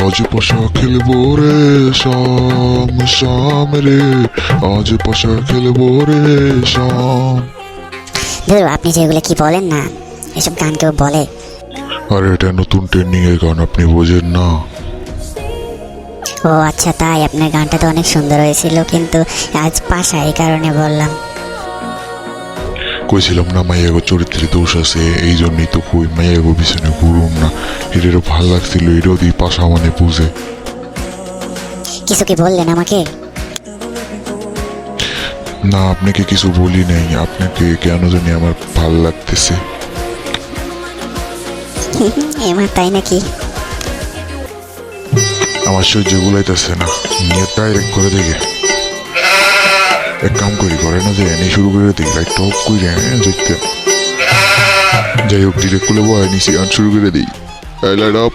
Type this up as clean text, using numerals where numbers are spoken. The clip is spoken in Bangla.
আজ পাশা খেলবো রে শাম শাম রে, আজ পাশা খেলবো রে শাম। ধরো আপনি যেগুলো কি বলেন না, এসব গান কেউ বলে? আরে এটা নতুন ট্রেন্ডিং এর গান, আপনি বোঝেন না? ও আচ্ছা, তাই? আপনার গানটা তো অনেক সুন্দর হয়েছিল, কিন্তু আজ পাশা, এই কারণে বললাম। কইছিলাম না মাইয়াগো চরিত্রে দোষ আছে, এই জন্যই তো কই মাইয়াগো পিছনে ঘুরুন না। এটারও ভাল লাগছিল, এটাও দিই পাশা মানে বুঝে। কিছু কি বললেন আমাকে? না, আপনাকে কিছু বলি নাই, আপনাকে কেন জানি আমার ভাল লাগতেছে। এমা, তাই নাকি? আমার সহ্য গুলাইতেছে না, নিয়ে ডাইরেক্ট করে দেখে। এক কাম করি, করে না যে এনে শুরু করে দিই, লাইটটা অফ করে যেতে। যাই হোক, ডিরেক্ট করলে বয় নিচে গান শুরু করে দিই। Light off.